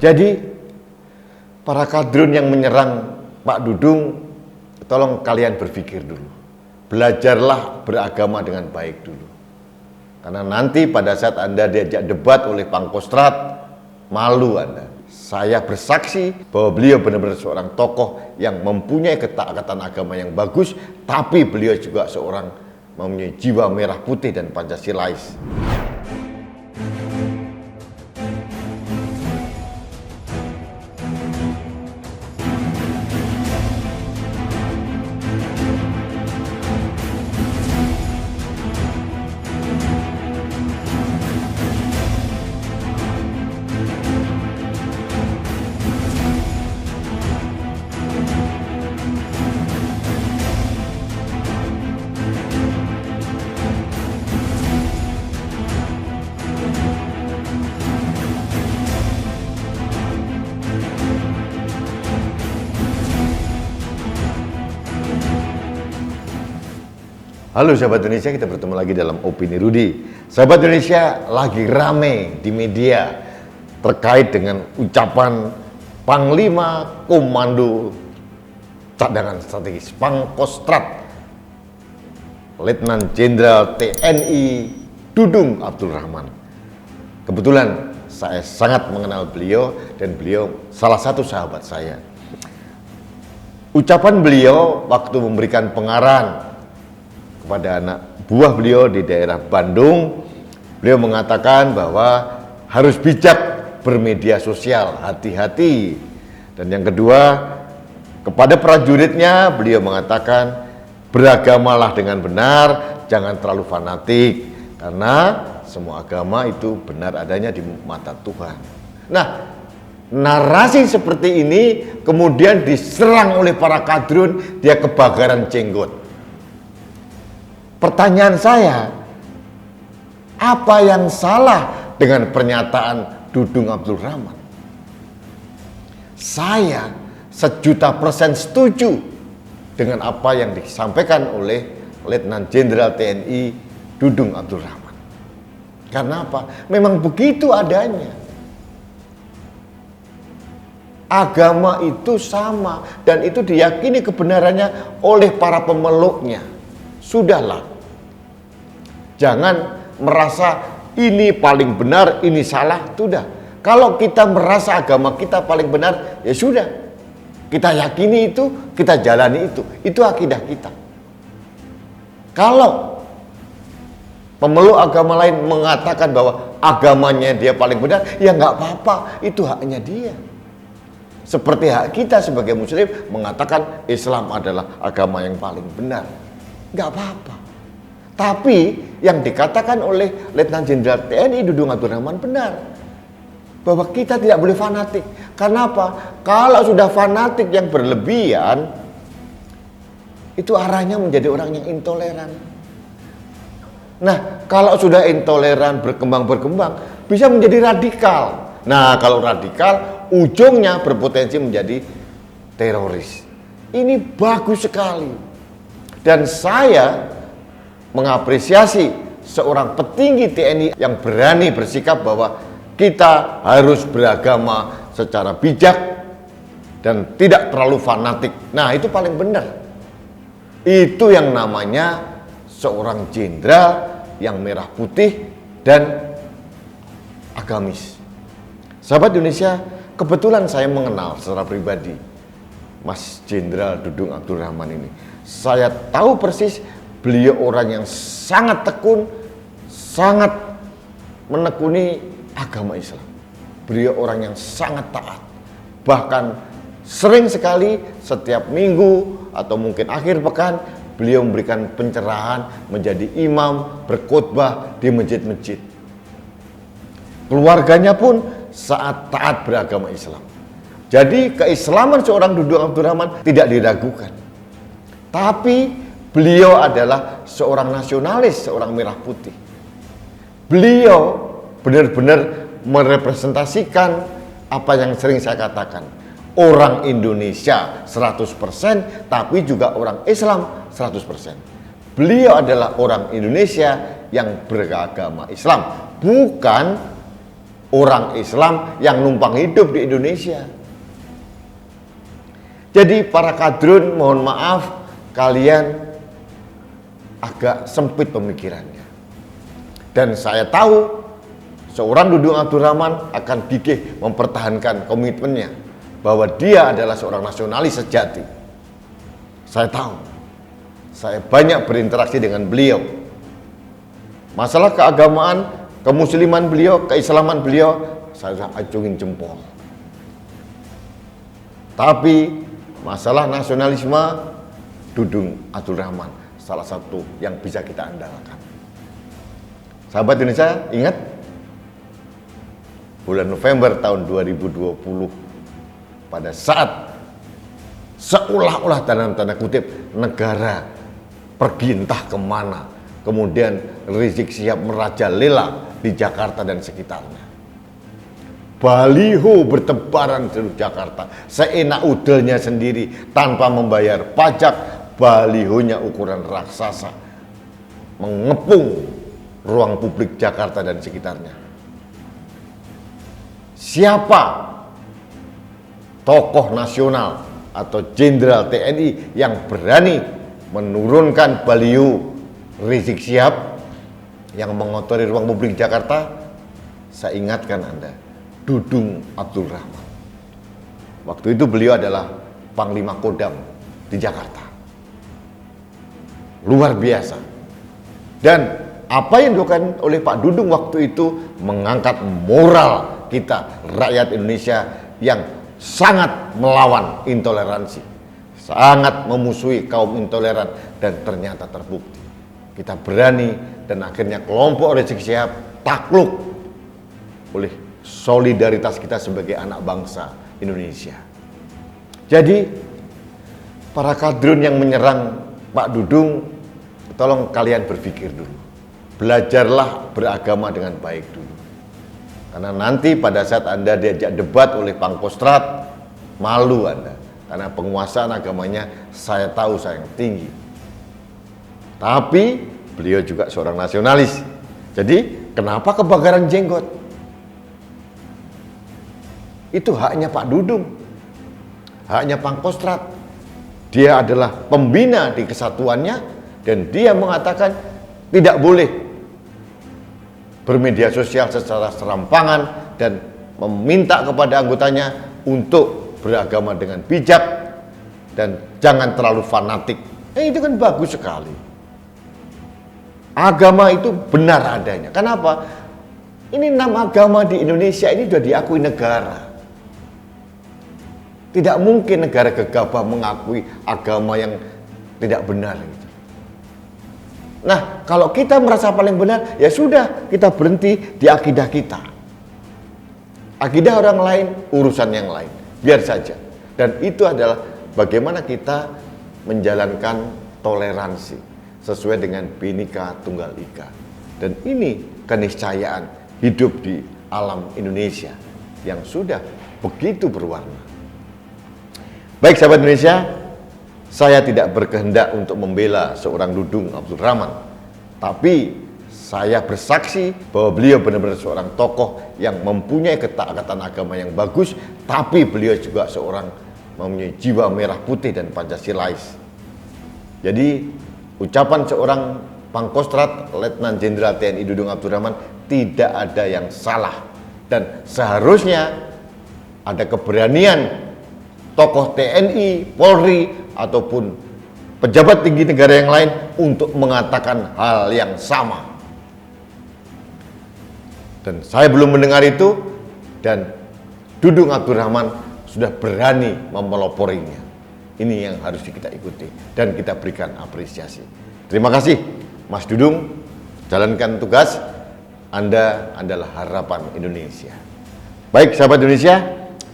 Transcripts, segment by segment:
Jadi para kadrun yang menyerang Pak Dudung, tolong kalian berpikir dulu. Belajarlah beragama dengan baik dulu. Karena nanti pada saat Anda diajak debat oleh Pangkostrat, malu Anda. Saya bersaksi bahwa beliau benar-benar seorang tokoh yang mempunyai ketaatan agama yang bagus, tapi beliau juga seorang mempunyai jiwa merah putih dan Pancasilais. Halo sahabat Indonesia, kita bertemu lagi dalam Opini Rudi. Sahabat Indonesia, lagi rame di media terkait dengan ucapan Panglima Komando Cadangan Strategis Pangkostrat Letnan Jenderal TNI Dudung Abdul Rahman. Kebetulan saya sangat mengenal beliau dan beliau salah satu sahabat saya. Ucapan beliau waktu memberikan pengarahan kepada anak buah beliau di daerah Bandung, beliau mengatakan bahwa harus bijak bermedia sosial, hati-hati. Dan yang kedua, kepada prajuritnya beliau mengatakan beragamalah dengan benar, jangan terlalu fanatik, karena semua agama itu benar adanya di mata Tuhan. Nah, narasi seperti ini kemudian diserang oleh para kadrun, dia kebakaran jenggot. Pertanyaan saya, apa yang salah dengan pernyataan Dudung Abdul Rahman? Saya 1.000.000% setuju dengan apa yang disampaikan oleh Letnan Jenderal TNI Dudung Abdul Rahman. Karena apa? Memang begitu adanya. Agama itu sama dan itu diyakini kebenarannya oleh para pemeluknya. Sudahlah. Jangan merasa ini paling benar, ini salah, sudah. Kalau kita merasa agama kita paling benar, ya sudah. Kita yakini itu, kita jalani itu akidah kita. Kalau pemeluk agama lain mengatakan bahwa agamanya dia paling benar, ya nggak apa-apa, itu haknya dia. Seperti hak kita sebagai muslim mengatakan Islam adalah agama yang paling benar, nggak apa-apa. Tapi yang dikatakan oleh Letnan Jenderal TNI Dudung Abdul Rahman benar, bahwa kita tidak boleh fanatik. Karena apa? Kalau sudah fanatik yang berlebihan, itu arahnya menjadi orang yang intoleran. Nah, kalau sudah intoleran berkembang, bisa menjadi radikal. Nah, kalau radikal, ujungnya berpotensi menjadi teroris. Ini bagus sekali. Dan saya mengapresiasi seorang petinggi TNI yang berani bersikap bahwa kita harus beragama secara bijak dan tidak terlalu fanatik. Nah, itu paling benar. Itu yang namanya seorang jenderal yang merah putih dan agamis. Sahabat Indonesia, kebetulan saya mengenal secara pribadi Mas Jenderal Dudung Abdul Rahman ini. Saya tahu persis beliau orang yang sangat tekun, sangat menekuni agama Islam. Beliau orang yang sangat taat. Bahkan sering sekali setiap minggu atau mungkin akhir pekan, beliau memberikan pencerahan, menjadi imam, berkhutbah di masjid-masjid. Keluarganya pun saat taat beragama Islam. Jadi keislaman seorang Dudung Abdul Rahman tidak diragukan. Tapi beliau adalah seorang nasionalis, seorang merah putih. Beliau benar-benar merepresentasikan apa yang sering saya katakan. Orang Indonesia 100%, tapi juga orang Islam 100%. Beliau adalah orang Indonesia yang beragama Islam, bukan orang Islam yang numpang hidup di Indonesia. Jadi para kadrun, mohon maaf, kalian agak sempit pemikirannya. Dan saya tahu seorang Dudung Abdul Rahman akan gigih mempertahankan komitmennya bahwa dia adalah seorang nasionalis sejati. Saya tahu, saya banyak berinteraksi dengan beliau. Masalah keagamaan, kemusliman beliau, keislaman beliau, saya sudah acungin jempol. Tapi masalah nasionalisme, Dudung Abdul Rahman salah satu yang bisa kita andalkan. Sahabat Indonesia, ingat bulan November tahun 2020, pada saat seolah-olah dalam tanda kutip negara pergi entah kemana, kemudian Rizik Syihab merajalela di Jakarta dan sekitarnya. Baliho bertebaran di seluruh Jakarta, seenak udelnya sendiri tanpa membayar pajak. Balihonya ukuran raksasa, mengepung ruang publik Jakarta dan sekitarnya. Siapa tokoh nasional atau jenderal TNI yang berani menurunkan baliho Rizik Syihab yang mengotori ruang publik Jakarta? Saya ingatkan Anda, Dudung Abdul Rahman. Waktu itu beliau adalah Panglima Kodam di Jakarta. Luar biasa. Dan apa yang dilakukan oleh Pak Dudung waktu itu mengangkat moral kita, rakyat Indonesia yang sangat melawan intoleransi, sangat memusuhi kaum intoleran, dan ternyata terbukti. Kita berani dan akhirnya kelompok Rizik Syihab takluk oleh solidaritas kita sebagai anak bangsa Indonesia. Jadi para kadrun yang menyerang Pak Dudung, tolong kalian berpikir dulu. Belajarlah beragama dengan baik dulu. Karena nanti pada saat Anda diajak debat oleh Pangkostrat, malu Anda. Karena penguasaan agamanya saya tahu sayang tinggi. Tapi beliau juga seorang nasionalis. Jadi kenapa kebakaran jenggot? Itu haknya Pak Dudung, haknya Pangkostrat. Dia adalah pembina di kesatuannya, dan dia mengatakan tidak boleh bermedia sosial secara serampangan dan meminta kepada anggotanya untuk beragama dengan bijak dan jangan terlalu fanatik. Itu kan bagus sekali. Agama itu benar adanya. Kenapa? Ini 6 agama di Indonesia ini sudah diakui negara. Tidak mungkin negara gegabah mengakui agama yang tidak benar. Nah, kalau kita merasa paling benar, ya sudah, kita berhenti di akidah kita. Akidah orang lain, urusan yang lain. Biar saja. Dan itu adalah bagaimana kita menjalankan toleransi sesuai dengan Bhinneka Tunggal Ika. Dan ini keniscayaan hidup di alam Indonesia yang sudah begitu berwarna. Baik sahabat Indonesia, saya tidak berkehendak untuk membela seorang Dudung Abdul Rahman, tapi saya bersaksi bahwa beliau benar-benar seorang tokoh yang mempunyai ketaatan agama yang bagus, tapi beliau juga seorang mempunyai jiwa merah putih dan Pancasilais. Jadi ucapan seorang Pangkostrat Letnan Jenderal TNI Dudung Abdul Rahman tidak ada yang salah, dan seharusnya ada keberanian tokoh TNI, Polri, ataupun pejabat tinggi negara yang lain untuk mengatakan hal yang sama. Dan saya belum mendengar itu, dan Dudung Abdul Rahman sudah berani memeloporinya. Ini yang harus kita ikuti dan kita berikan apresiasi. Terima kasih Mas Dudung, jalankan tugas. Anda adalah harapan Indonesia. Baik sahabat Indonesia,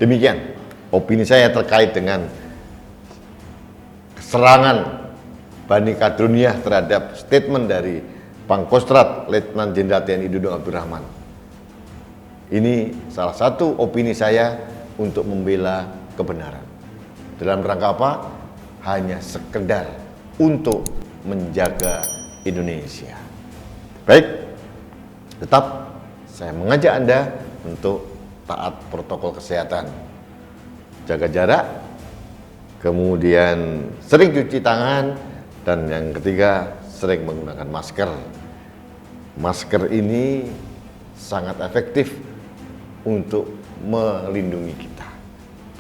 demikian opini saya terkait dengan serangan Bani Kadruniyah terhadap statement dari Pangkostrat Letnan Jenderal TNI Dudung Abdul Rahman. Ini salah satu opini saya untuk membela kebenaran. Dalam rangka apa? Hanya sekedar untuk menjaga Indonesia. Baik, tetap saya mengajak Anda untuk taat protokol kesehatan, jaga jarak, kemudian sering cuci tangan, dan yang ketiga sering menggunakan masker. Masker ini sangat efektif untuk melindungi kita,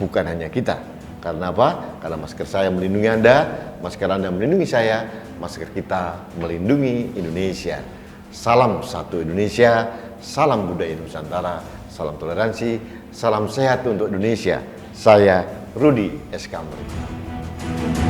bukan hanya kita. Karena apa? Karena masker saya melindungi Anda, masker Anda melindungi saya, masker kita melindungi Indonesia. Salam satu Indonesia, salam budaya Nusantara, salam toleransi, salam sehat untuk Indonesia. Saya Rudi S. Kamri.